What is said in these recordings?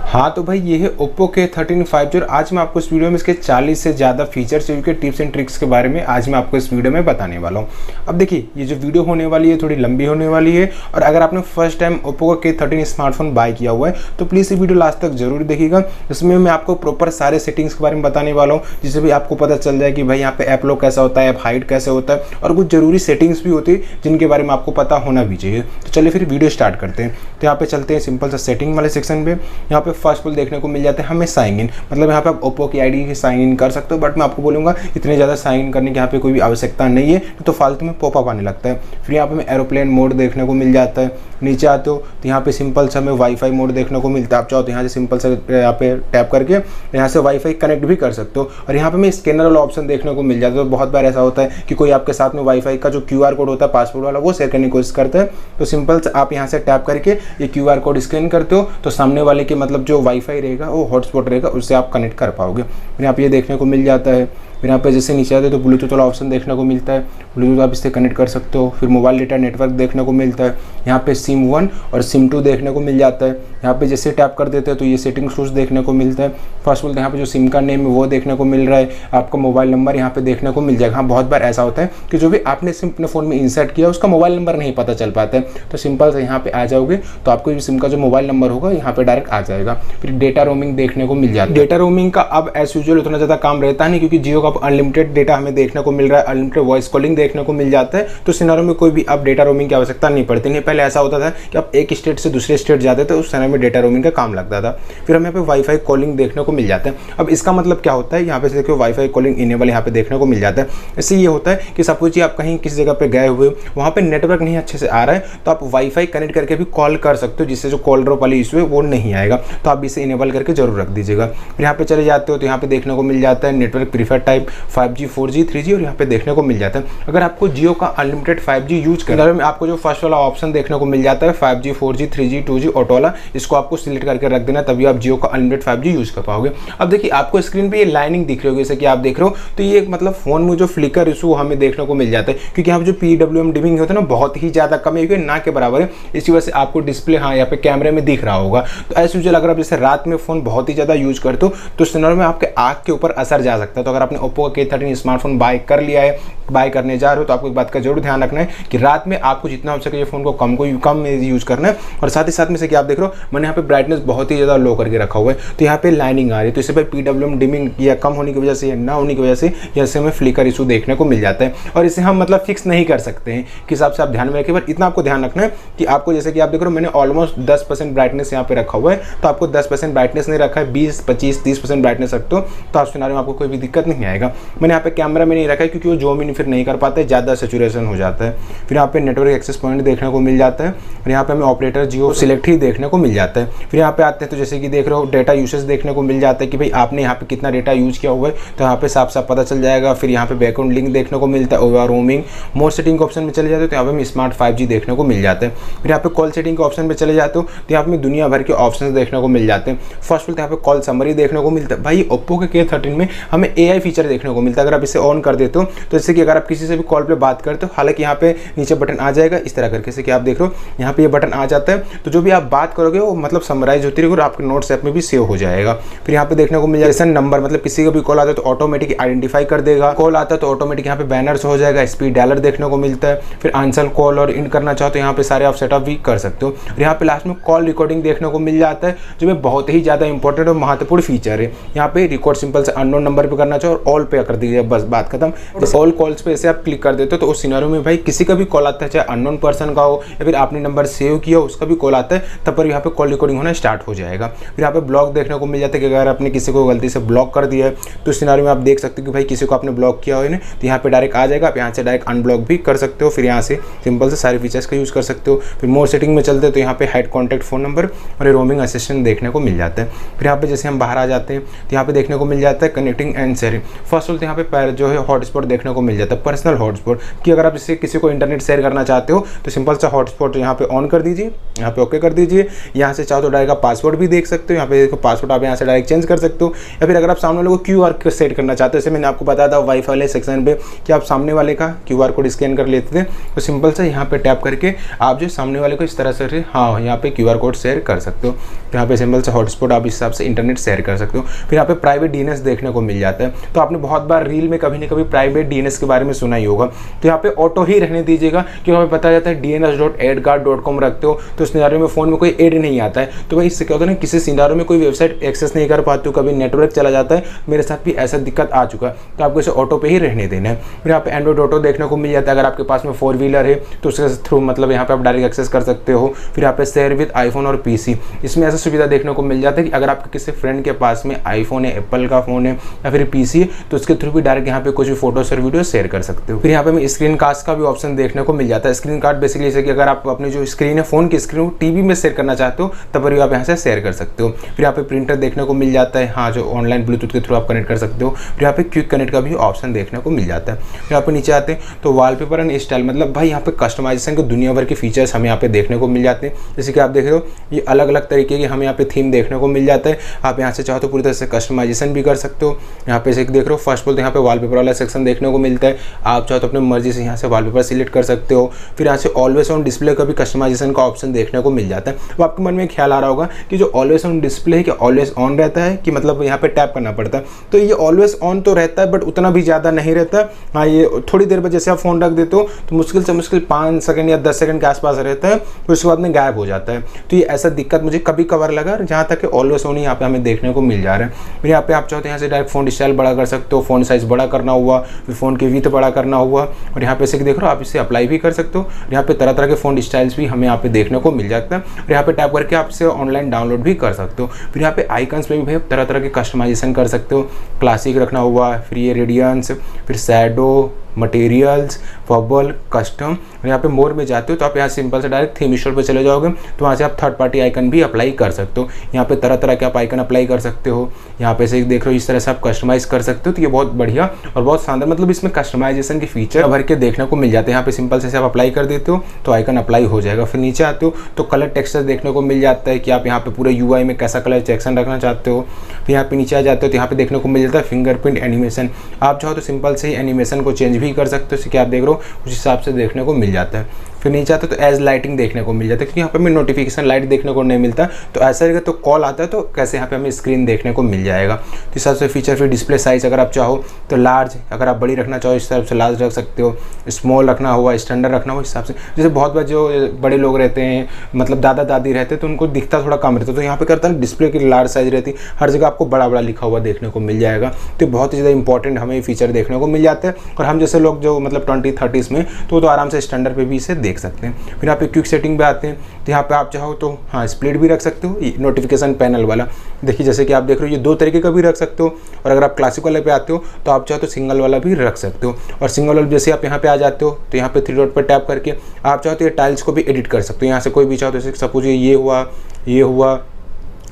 हाँ तो भाई ये है Oppo K13 5G और आज मैं आपको इस वीडियो में इसके 40 से ज़्यादा फीचर्स के टिप्स एंड ट्रिक्स के बारे में आज मैं आपको इस वीडियो में बताने वाला हूँ। अब देखिए ये जो वीडियो होने वाली है थोड़ी लंबी होने वाली है और अगर आपने फर्स्ट टाइम Oppo का K13 स्मार्टफोन बाय किया हुआ है तो प्लीज़ ये वीडियो लास्ट तक जरूर देखिएगा। इसमें मैं आपको प्रॉपर सारे सेटिंग्स के बारे में बताने वाला हूँ जिससे भी आपको पता चल जाए कि भाई यहाँ पे ऐप लॉक कैसा होता है, ऐप हाइड कैसे होता है और कुछ जरूरी सेटिंग्स भी होती है जिनके बारे में आपको पता होना भी चाहिए। तो चलिए फिर वीडियो स्टार्ट करते हैं। तो यहाँ पे चलते हैं सिंपल सा सेटिंग वाले सेक्शन पे। यहाँ पे फर्स्ट ऑफ ऑल देखने को मिल जाते हैं हमें साइन इन, मतलब यहाँ पे आप ओप्पो की आईडी से साइन इन कर सकते हो, बट मैं आपको बोलूँगा इतने ज़्यादा साइन इन करने की यहाँ पे कोई भी आवश्यकता नहीं है, तो फालतू में पॉपअप आने लगता है। फिर यहाँ पे हमें एरोप्लेन मोड देखने को मिल जाता है। नीचे आते हो तो यहाँ पे सिंपल सा हमें वाईफाई मोड देखने को मिलता है। आप चाहो तो यहाँ से सिंपल सा यहाँ पे टैप करके यहाँ से वाईफाई कनेक्ट भी कर सकते हो। और यहाँ पे हमें स्कैनर वाला ऑप्शन देखने को मिल जाता है। तो बहुत बार ऐसा होता है कि कोई आपके साथ में वाईफाई का जो QR कोड होता है पासवर्ड वाला वो शेयर करने की कोशिश करता है, तो सिंपल से आप यहाँ से टैप करके ये QR कोड स्कैन करते हो तो सामने वाले के मतलब जो वाईफाई रहेगा वो हॉटस्पॉट रहेगा, उससे आप कनेक्ट कर पाओगे। फिर यहाँ पे ये देखने को मिल जाता है। फिर यहाँ पे जैसे नीचे आते हैं तो ब्लूटूथ वाला ऑप्शन देखने को मिलता है, ब्लूटूथ आप इससे कनेक्ट कर सकते हो। फिर मोबाइल डेटा नेटवर्क देखने को मिलता है। यहाँ पे SIM 1 और SIM 2 देखने को मिल जाता है। यहाँ पे जैसे टैप कर देते हैं तो ये सेटिंग शूज देखने को मिलता है। फर्स्ट ऑफ ऑल यहाँ पे जो सिम का नेम है वो देखने को मिल रहा है, आपका मोबाइल नंबर यहाँ पे देखने को मिल जाएगा। हाँ बहुत बार ऐसा होता है कि जो भी आपने सिम अपने फ़ोन में इंसर्ट किया उसका मोबाइल नंबर नहीं पता चल पाता है, तो सिंपल से यहाँ पे आ जाओगे तो आपको सिम का जो मोबाइल नंबर होगा यहाँ पे डायरेक्ट आ जाएगा। फिर डेटा रोमिंग देखने को मिल जाता है। डेटा रोमिंग का अब एज यूजुअल उतना ज़्यादा काम रहता नहीं क्योंकि जियो का अनलिमिटेड डेटा हमें देखने को मिल रहा है, अनलिमिटेड वॉइस कॉलिंग देखने को मिल जाता है, तो सिनेरियो में कोई भी अब डेटा रोमिंग की आवश्यकता नहीं पड़ती। नहीं पहले ऐसा होता था कि आप एक स्टेट से दूसरे स्टेट जाते थे उस सिनेरियो में डेटा रोमिंग का काम लगता था। फिर हमें यहाँ पे वाईफाई कॉलिंग देखने को मिल जाता है। अब इसका मतलब क्या होता है, यहाँ पे देखो वाईफाई कॉलिंग इनेबल यहाँ पे देखने को मिल जाता है। इससे ये होता है कि सपोज आप कहीं किसी जगह पे गए हुए वहाँ पे नेटवर्क नहीं अच्छे से आ रहा है तो आप वाईफाई कनेक्ट करके भी कॉल कर सकते हो, जिससे जो कॉल ड्रॉप वाली इशू है वो नहीं आएगा, तो आप इसे इनेबल करके जरूर रख दीजिएगा। फिर यहाँ पे चले जाते हो तो यहाँ पे देखने को मिल जाता है network preferred type 5G 4G 3G और यहाँ पे देखने को मिल जाता है। अगर आपको जियो का अनलिमिटेड 5G यूज करना है आपको जो फर्स्ट वाला ऑप्शन देखने को मिल जाता है 5G 4G 3G 2G auto वाला, इसको आपको सिलेक्ट करके रख देना, तभी आप जियो का अनलिमिटेड 5G यूज कर पाओगे। अब देखिए आपको स्क्रीन पे ये लाइनिंग दिख रही होगी, जैसे कि आप देख रहे हो तो ये मतलब फोन में जो फ्लिकर इशू हमें देखने को मिल जाता है क्योंकि यहाँ पे जो PWM डिमिंग होता है ना बहुत ही ज्यादा कम है क्योंकि ना के बराबर है, इसी वजह से आपको डिस्प्ले हाँ यहाँ पे कैमरे में दिख रहा होगा। तो एज यूजुअल अगर आप जैसे रात में फोन बहुत ही ज्यादा यूज करते हो तो सिनेरियो में आपके आंख के ऊपर असर जा सकता है। तो अगर आपने Oppo का K13 स्मार्टफोन बाय कर लिया है, बाय करने जा रहे हो तो आपको एक बात का जरूर ध्यान रखना है कि रात में आपको जितना हो सके ये फोन को कम में यूज करना है। और साथ ही साथ में से कि आप देख रहे हो मैंने यहाँ पे ब्राइटनेस बहुत ही ज़्यादा लो करके रखा हुआ है, तो यहाँ पे लाइनिंग आ रही है, तो इससे भाई PWM डिमिंग या कम होने की वजह से या ना होने की वजह से यहाँ हमें फ्लिकर इशू देखने को मिल जाता है। और इसे हम मतलब फिक्स नहीं कर सकते हैं कि हिसाब से आप ध्यान में रखें, बट इतना आपको ध्यान रखना है कि आपको जैसे कि आप देख रहे हो मैंने ऑलमोस्ट 10% ब्राइटनेस यहाँ पे रखा हुआ है, तो आपको 10% ब्राइटनेस नहीं रखा है, 20 25 30% ब्राइटनेस रखते हो तो आप सिनेरियो में आपको कोई भी दिक्कत नहीं आएगा। मैंने यहाँ पे कैमरा में नहीं रखा है क्योंकि वो जूम इन फिर नहीं कर पाते, ज़्यादा सेचुरेशन हो जाता है। फिर यहाँ पे नेटवर्क एक्सेस पॉइंट देखने को मिल जाता है और यहाँ पे हमें ऑपरेटर जियो सिलेक्ट ही देखने को मिल जाता है। फिर यहाँ पे आते हैं तो जैसे कि देख रहे हो डेटा यूसेज देखने को मिल जाता है कि भाई आपने यहाँ पे कितना डेटा यूज किया हुआ है, तो यहाँ पे साफ साफ पता चल जाएगा। फिर यहाँ पे बैकग्राउंड लिंक देखने को मिलता है, ओवर रोमिंग मोर सेटिंग के ऑप्शन में चले जाते हो तो यहाँ पे हमें स्मार्ट 5G देखने को मिल जाता है। फिर यहाँ पे कॉल सेटिंग के ऑप्शन पे चले जाते हो तो यहाँ पे दुनिया भर के ऑप्शन देखने को मिल जाते हैं। फर्स्ट ऑफ यहाँ पे कॉल समरी देखने को मिलता है। भाई Oppo के K13 में हमें AI फीचर देखने को मिलता है। अगर आप इसे ऑन कर देते हो तो जैसे कि अगर आप किसी से भी कॉल पे बात करते हो, हालांकि यहाँ पे नीचे बटन आ जाएगा इस तरह करके, जैसे कि आप देख रहे हो यहाँ पे ये बटन आ जाता है, तो जो भी आप बात करोगे वो मतलब समराइज होती रहेगी और आपके नोट्स ऐप में भी सेव हो जाएगा। फिर यहाँ पे देखने को मिल जाएगा नंबर, मतलब किसी का भी कॉल आता है तो ऑटोमेटिक आइडेंटिफाई कर देगा, कॉल आता है तो ऑटोमेटिक यहाँ पे बैनर्स हो जाएगा, स्पीड डायलर देखने को मिलता है। फिर आंसर कॉल और इन करना चाहो तो यहाँ पे सारे आप सेटअप भी कर सकते हो। और यहाँ पे लास्ट में कॉल रिकॉर्डिंग देखने को मिल जाता है जो बहुत ही ज़्यादा इंपॉर्टेंट और महत्वपूर्ण फीचर है। यहाँ पे रिकॉर्ड सिंपल से अननोन नंबर पे करना चाहो और ऑल पे कर दीजिए, बस बात खत्म। जैसे ऑल कॉल्स पे ऐसे आप क्लिक कर देते हो तो उस सिनेरियो में भाई किसी का भी कॉल आता है, चाहे अननोन पर्सन का हो या फिर आपने नंबर सेव किया हो उसका भी कॉल आता है, तब पर यहाँ पे कॉल रिकॉर्डिंग होना स्टार्ट हो जाएगा। फिर यहाँ पे ब्लॉक देखने को मिल जाता है कि अगर आपने किसी को गलती से ब्लॉक कर दिया है तो इस सिनेरियो में आप देख सकते हो कि भाई किसी को आपने ब्लॉक किया हो तो यहाँ पे डायरेक्ट आ जाएगा, आप यहाँ से डायरेक्ट अनब्लॉक भी कर सकते हो। फिर यहाँ से सिंपल से सारे फीचर्स का यूज़ कर सकते हो। फिर मोर सेटिंग में चलते हैं तो यहाँ पे हाइड कॉन्टैक्ट फ़ोन नंबर और रोमिंग असिस्टेंट देखने को मिल जाता है। फिर यहाँ पे जैसे हम बाहर आ जाते हैं तो यहाँ पे देखने को मिल जाता है connecting and sharing. First of all यहाँ पे जो है हॉटस्पॉट देखने को मिल जाता जाता है, पर्सनल हॉटस्पॉट, कि अगर आप इससे किसी को इंटरनेट शेयर करना चाहते हो तो सिंपल सा हॉटस्पॉट यहाँ पे ऑन कर दीजिए, यहाँ पे ओके कर दीजिए। यहाँ से चाहो तो डायरेक्ट आप पासवर्ड भी देख सकते हो, यहाँ पे देखो पासवर्ड आप यहाँ से डायरेक्ट चेंज कर सकते हो। या फिर अगर आप सामने वाले को QR सेट करना चाहते हो, जैसे मैंने आपको बताया था वाईफाई वाले सेक्शन पे कि आप सामने वाले का QR कोड स्कैन कर लेते थे, तो सिंपल से यहाँ पे टैप करके आप जो सामने वाले को इस तरह से हाँ यहाँ पे QR कोड शेयर कर सकते हो। यहाँ पे सिंपल से हॉटस्पॉट आप इस हिसाब से इंटरनेट शेयर कर सकते हो। फिर यहाँ पे प्राइवेट DNS देखने को मिल जाता है। तो आपने बहुत बार रील में कभी ना कभी प्राइवेट DNS के बारे में सुना ही होगा, तो यहाँ पे ऑटो ही रहने दीजिएगा, क्योंकि हमें पता जाता है dns.adguard.com रखते हो तो सिनेरियो में फ़ोन में कोई एड नहीं आता है। तो भाई इससे क्या होता है ना, किसी सिनेरियो में कोई वेबसाइट एक्सेस नहीं कर पाते हो, कभी नेटवर्क चला जाता है, मेरे साथ भी ऐसा दिक्कत आ चुका है, तो आपको इसे ऑटो पे ही रहने देना है। फिर यहाँ पे एंड्रॉइड ऑटो देखने को मिल जाता है। अगर आपके पास में 4 व्हीलर है तो उसके थ्रू मतलब यहाँ पे आप डायरेक्ट एक्सेस कर सकते हो। फिर यहाँ पे शेयर विद आईफोन और PC, इसमें ऐसा सुविधा देखने को मिल जाता है कि अगर आपके किसी फ्रेंड के पास में आईफोन है, एप्पल का फ़ोन है या फिर PC है, तो उसके थ्रू भी डायरेक्ट यहाँ पे कुछ भी फोटोस और वीडियो शेयर कर सकते हो। फिर यहाँ पे हमें स्क्रीन कास्ट का भी ऑप्शन देखने को मिल जाता है। स्क्रीन कास्ट बेसिकली जैसे कि अगर आप अपनी जो स्क्रीन है, फोन की स्क्रीन TV में शेयर करना चाहते हो तब भी आप यहाँ से शेयर कर सकते हो। फिर यहाँ पे प्रिंटर देखने को मिल जाता है, हाँ जो ऑनलाइन ब्लूटूथ के थ्रू आप कनेक्ट कर सकते हो। फिर यहाँ पे क्विक कनेक्ट का भी ऑप्शन देखने को मिल जाता है। फिर यहाँ पे नीचे आते हैं तो वॉलपेपर एंड स्टाइल, मतलब भाई यहाँ पे कस्टमाइजेशन के दुनिया भर के फीचर्स हमें यहाँ पे देखने को मिल जाते हैं। जैसे कि आप देख रहे हो ये अलग अलग तरीके के हमें यहाँ पे थीम देखने को मिल जाता है। आप यहाँ से चाहो तो पूरी तरह से कस्टमाइजेशन भी कर सकते हो। यहाँ पे देख रहे हो फर्स्ट ऑफ ऑल तो यहाँ पे वॉलपेपर वाला सेक्शन देखने को मिलता है। आप चाहो तो अपनी मर्जी से यहाँ से वॉलपेपर सिलेक्ट कर सकते हो। फिर यहाँ से ऑलवेज ऑन डिस्प्ले का भी कस्टमाइजेशन का ऑप्शन देखने को मिल जाता है। अब आपके मन में ख्याल आ रहा होगा कि जो ऑलवेज ऑन डिस्प्ले है कि ऑलवेज ऑन रहता है कि मतलब यहाँ पे टैप करना पड़ता है, तो ये ऑलवेज ऑन तो रहता है बट उतना भी ज़्यादा नहीं रहता है। हाँ ये थोड़ी देर बाद जैसे आप फ़ोन रख देते हो तो मुश्किल से मुश्किल 5 सेकंड या 10 सेकंड के आसपास रहता है, फिर उसके बाद में गायब हो जाता है। तो ये ऐसा दिक्कत मुझे कभी कभार लगा, जहाँ तक कि ऑलवेज ऑन यहाँ पे हमें देखने को मिल जा रहा है। फिर यहाँ पे आप चाहो तो यहाँ से डायरेक्ट फ़ोन स्टाइल बड़ा कर सकते हो, फ़ोन साइज़ बड़ा करना हुआ, फिर फ़ोन की विड्थ बड़ा करना हुआ, और यहाँ पे से देख रहे हो आप इसे अप्लाई भी कर सकते हो। यहाँ पे तरह तरह के फ़ोन स्टाइल्स भी हमें यहाँ पे देखने को मिल जाता है, और यहाँ पे टैप करके आप इसे ऑनलाइन डाउनलोड भी कर सकते हो। फिर यहाँ पे आइकन्स में भी भाई तरह तरह के कस्टमाइजेशन कर सकते हो, क्लासिक रखना हुआ, फिर ये रेडियंस, फिर शैडो, मटेरियल्स, बबल, कस्टम, और यहाँ पे मोर में जाते हो तो आप यहाँ सिंपल से डायरेक्ट थीम स्टोर पे चले जाओगे तो वहाँ से आप थर्ड पार्टी आइकन भी अप्लाई कर सकते हो। यहाँ पे तरह तरह के आप आइकन अप्लाई कर सकते हो। यहाँ पे से देख रहे हो इस तरह से आप कस्टमाइज कर सकते हो। तो ये बहुत बढ़िया और बहुत शानदार, मतलब इसमें कस्टमाइजेशन के फीचर भर के देखने को मिल जाते हैं। यहाँ पे सिंपल से आप अप्लाई कर देते हो तो आइकन अप्लाई हो जाएगा। फिर नीचे आते हो तो कलर टेक्सचर देखने को मिल जाता है कि आप यहाँ पे पूरे UI में कैसा कलर सेक्शन रखना चाहते हो। फिर यहाँ पे नीचे आ जाते हो तो यहाँ पे देखने को मिल जाता है फिंगरप्रिंट एनिमेशन। आप चाहो तो सिंपल से ही एनिमेशन को चेंज भी कर सकते हो, आप देख रहे हो उस हिसाब से देखने को मिल जाता है। फिर नीचे आता है तो एज लाइटिंग देखने को मिल जाता है, क्योंकि यहाँ पे हमें नोटिफिकेशन लाइट देखने को नहीं मिलता, तो ऐसा रहेगा तो कॉल आता है तो कैसे यहाँ पे हमें स्क्रीन देखने को मिल जाएगा। तो इस हिसाब से फीचर। फिर डिस्प्ले साइज अगर आप चाहो तो लार्ज, अगर आप बड़ी रखना चाहो इस हिसाब से लार्ज रख सकते हो, स्मॉल रखना हुआ, स्टैंडर्ड रखना हो, इस हिसाब से। जैसे बहुत बार जो बड़े लोग रहते हैं मतलब दादा दादी रहते हैं तो उनको दिखता थोड़ा कम रहता है, तो यहाँ पे करता है डिस्प्ले की लार्ज साइज रहती है, हर जगह आपको बड़ा बड़ा लिखा हुआ देखने को मिल जाएगा। तो बहुत ही ज़्यादा इंपॉर्टेंट हमें फीचर देखने को मिल जाते हैं, और हम जैसे लोग जो मतलब 20-30s में तो आराम से स्टैंडर्ड पे भी इसे देख सकते हैं। फिर यहाँ पे क्विक सेटिंग पे आते हैं तो यहाँ पे आप चाहो तो हाँ स्प्लिट भी रख सकते हो, नोटिफिकेशन पैनल वाला। देखिए जैसे कि आप देख रहे हो ये 2 तरीके का भी रख सकते हो, और अगर आप क्लासिक वाले पे आते हो तो आप चाहो तो सिंगल वाला भी रख सकते हो। और सिंगल वाला जैसे आप यहाँ पे आ जाते हो तो यहाँ पे 3 डॉट पर टैप करके आप चाहो तो ये टाइल्स को भी एडिट कर सकते हो। यहाँ से कोई भी चाहो तो सपोज ये हुआ,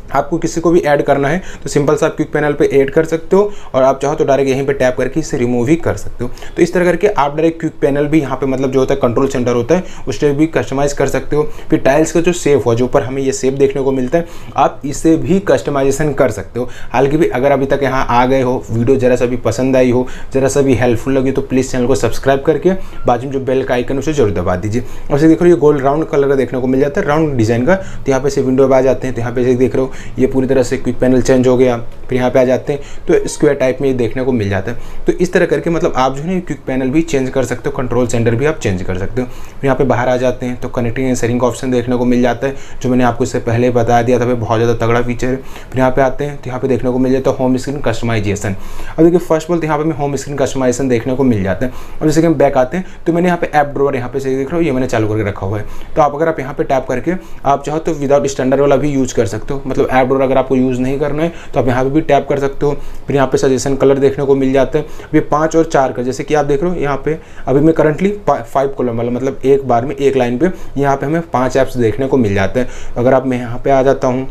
आपको किसी को भी ऐड करना है तो सिंपल सा आप क्विक पैनल पे ऐड कर सकते हो, और आप चाहो तो डायरेक्ट यहीं पे टैप करके इसे रिमूव ही कर सकते हो। तो इस तरह करके आप डायरेक्ट क्विक पैनल भी यहाँ पे मतलब जो होता है कंट्रोल सेंटर होता है उस टाइप भी कस्टमाइज कर सकते हो। फिर टाइल्स का जो शेप हो, जो ऊपर हमें ये शेप देखने को मिलता है, आप इसे भी कस्टमाइजेशन कर सकते हो। हालांकि भी अगर अभी तक यहाँ आ गए हो, वीडियो जरा सा भी पसंद आई हो, जरा सा भी हेल्पफुल लगी, तो प्लीज़ चैनल को सब्सक्राइब करके बाजू में जो बेल का आइकन उसे जरूर दबा दीजिए। और से देख रहे हो ये गोल्ड राउंड कलर का देखने को मिल जाता है, राउंड डिजाइन का। तो यहाँ पे से विंडो पे आ जाते हैं तो यहाँ पे से देख रहे हो ये पूरी तरह से क्विक पैनल चेंज हो गया। फिर यहाँ पे आ जाते हैं तो स्क्वायर टाइप में ये देखने को मिल जाता है। तो इस तरह करके मतलब आप जो है क्विक पैनल भी चेंज कर सकते हो, कंट्रोल सेंटर भी आप चेंज कर सकते हो। फिर यहाँ पे बाहर आ जाते हैं तो कनेक्टिंग एंड शेयरिंग का ऑप्शन देखने को मिल जाता है, जो मैंने आपको इससे पहले बता दिया था, बहुत ज़्यादा तगड़ा फीचर है। फिर यहाँ पे आते हैं तो यहाँ पे देखने को मिल जाता है होम स्क्रीन कस्टमाइजेशन। अब देखिए फर्स्ट ऑफ ऑल यहाँ पे हमें होम स्क्रीन कस्टमाइजेशन देखने को मिल जाता है। और जैसे कि हम बैक आते हैं तो मैंने यहाँ पे ऐप ड्रॉवर यहाँ पे से देख रहे हो ये मैंने चालू करके रखा हुआ है। तो आप अगर आप यहाँ पे टैप करके आप चाहो तो विदाउट स्टैंडर्ड वाला भी यूज कर सकते हो, मतलब ऐप ड्रॉवर अगर आपको यूज़ नहीं करना है तो आप यहाँ पे भी टैप कर सकते हो। फिर यहाँ पे सजेशन कलर देखने को मिल जाता है, ये 5 और 4 का, जैसे कि आप देख रहे हो यहाँ पे अभी मैं करंटली 5 कॉलम वाला, मतलब एक बार में एक लाइन पे यहाँ पे हमें 5 ऐप्स देखने को मिल जाते हैं। अगर आप मैं यहाँ पे आ जाता हूँ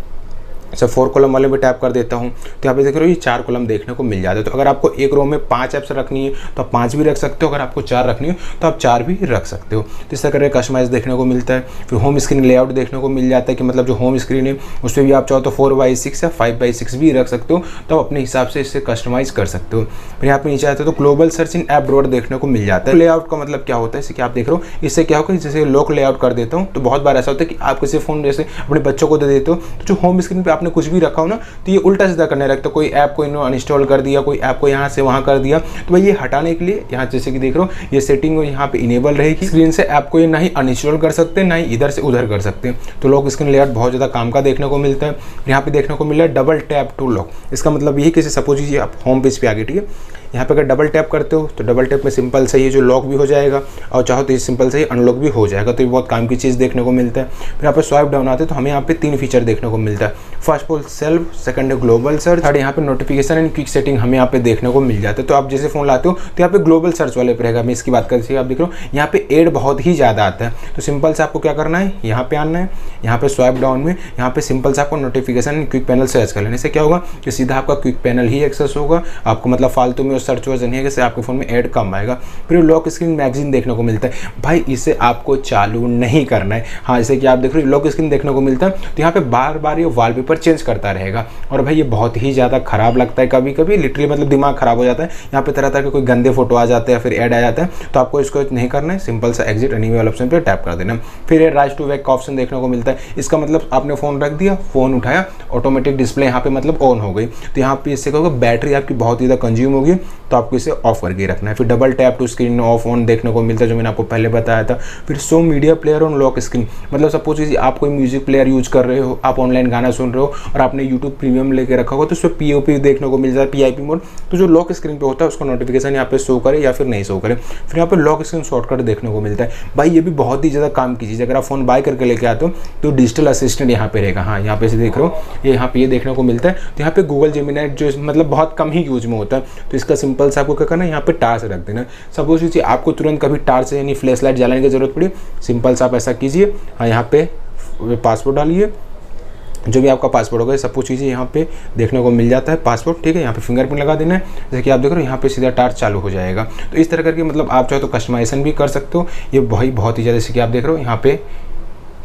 जैसे 4 कॉलम वाले में टैप कर देता हूँ तो यहाँ पे देख रहे हो ये 4 कॉलम देखने को मिल जाते हैं। तो अगर आपको एक रो में 5 ऐप्स रखनी है तो आप 5 भी रख सकते हो, अगर आपको 4 रखनी हो तो आप 4 भी रख सकते हो। तो इस तरह करके कस्टमाइज देखने को मिलता है। फिर होम स्क्रीन लेआउट देखने को मिल जाता है कि मतलब जो होम स्क्रीन है उस पर भी आप चाहो तो 4x6 या 5x6 भी रख सकते हो, तो आप अपने हिसाब से इसे कस्टमाइज कर सकते हो। फिर यहाँ पे नीचे आते हो तो global search in app drawer देखने को मिल जाता है। लेआउट का मतलब क्या होता है, इसे क्या आप देख रहे हो, इससे क्या होगा, जैसे लॉक लेआउट कर देता हूँ तो बहुत बार ऐसा होता है कि आप किसी फोन जैसे अपने बच्चों को दे देते हो तो जो होम स्क्रीन पे आपने कुछ भी रखा हो ना तो ये उल्टा सीधा करने लगता है। कोई ऐप को इन्होंने अनइंस्टॉल कर दिया, कोई ऐप को यहाँ से वहाँ कर दिया, तो भाई ये हटाने के लिए यहाँ जैसे कि देख रहे हो ये सेटिंग यहाँ पे इनेबल रहेगी। स्क्रीन से ऐप को ये ना ही अनइंस्टॉल कर सकते हैं ना ही इधर से उधर कर सकते हैं। तो लॉक स्क्रीन लेआउट बहुत ज़्यादा काम का देखने को मिलता है। यहाँ पे देखने को मिल रहा है डबल टैप टू लॉक। इसका मतलब यही कि सपोज कीजिए आप होम पेज पे आ गए, ठीक है, यहाँ पे अगर डबल टैप करते हो तो डबल टैप में सिंपल से ये जो लॉक भी हो जाएगा और चाहो तो ये सिंपल से ही अनलॉक भी हो जाएगा। तो ये बहुत काम की चीज़ देखने को मिलता है। फिर यहाँ पे स्वाइप डाउन आते हैं तो हमें यहाँ पे 3 फीचर देखने को मिलता है। First of all self, second है ग्लोबल सर्च, थर्ड यहाँ पे नोटिफिकेशन एंड क्विक सेटिंग हमें यहाँ पे देखने को मिल जाता है। तो आप जैसे फोन लाते हो तो यहाँ पे ग्लोबल सर्च वाले पर रहेगा। मैं इसकी बात करती हूँ, आप देख रहे हो यहाँ पे एड बहुत ही ज़्यादा आता है। तो सिंपल से आपको क्या करना है, यहाँ पे आना है, यहाँ पे स्वाइप डाउन में यहाँ पे सिंपल से आपको notification and quick panel search कर लेने से क्या होगा कि सीधा आपका क्विक पैनल ही एक्सेस होगा। आपको मतलब फालतू में सर्च वर्च नहीं है कि आपके फ़ोन में ऐड कम आएगा। फिर लॉक स्क्रीन मैगजीन देखने को मिलता है। भाई इसे आपको चालू नहीं करना है। हाँ, जैसे कि आप देख रहे हो लॉक स्क्रीन देखने को मिलता है तो यहाँ पे बार बार ये वॉलपेपर चेंज करता रहेगा और भाई ये बहुत ही ज़्यादा खराब लगता है। कभी कभी लिटरली मतलब दिमाग खराब हो जाता है। यहाँ पे तरह तरह के कोई गंदे फोटो आ जाते हैं, फिर ऐड आ जाता है। तो आपको इसको नहीं करना है, सिंपल सा एग्जिट एनीवे वाला ऑप्शन पर टैप कर देना। फिर ये राइज टू वेक का ऑप्शन देखने को मिलता है। इसका मतलब आपने फ़ोन रख दिया, फ़ोन उठाया, ऑटोमेटिक डिस्प्ले यहाँ पे मतलब ऑन हो गई। तो यहाँ पे इससे क्या होगा, बैटरी आपकी बहुत ज़्यादा कंज्यूम होगी, तो आपको इसे ऑफ करके रखना है। फिर double tap to screen off on देखने को मिलता है, जो मैंने आपको पहले बताया था। फिर show media player on lock screen, मतलब सपोज कीजिए आप कोई म्यूजिक प्लेयर यूज कर रहे हो, आप ऑनलाइन गाना सुन रहे हो और आपने यूट्यूब प्रीमियम लेके रखा होगा तो उसमें पीओपी देखने को मिल जाता है, पीआईपी मोड। तो जो लॉक स्क्रीन पे होता है उसका नोटिफिकेशन यहाँ पे शो करे या फिर नहीं शो करे। फिर यहाँ पे लॉक स्क्रीन शॉर्टकट देखने को मिलता है। भाई ये भी बहुत ही ज़्यादा काम की चीज़ है। अगर आप फोन बाय करके लेके आते हो तो डिजिटल असिस्टेंट यहाँ पे रहेगा। हाँ, यहाँ पे से देख रहे हो ये यहाँ पे ये देखने को मिलता है। तो यहाँ पे गूगल जेमिनी जो मतलब बहुत कम ही यूज में होता है, तो इसका सिंपल से आपको क्या करना है, यहाँ पे टार्च रख देना। सपोज कीजिए आपको तुरंत कभी टार्च यानी फ्लैश लाइट जलाने की जरूरत पड़ी, सिंपल से आप ऐसा कीजिए। हाँ, यहाँ पे पासवर्ड डालिए, जो भी आपका पासवर्ड होगा सब कुछ चीज़ें यहाँ पे देखने को मिल जाता है पासवर्ड, ठीक है। यहाँ पे फिंगरप्रिंट लगा देना है, जैसे कि आप देख रहे हो यहाँ पे सीधा टार्च चालू हो जाएगा। तो इस तरह करके मतलब आप चाहो तो कस्टमाइजेशन भी कर सकते हो। ये बहुत ही ज़्यादा, जैसे कि आप देख रहे हो यहाँ पे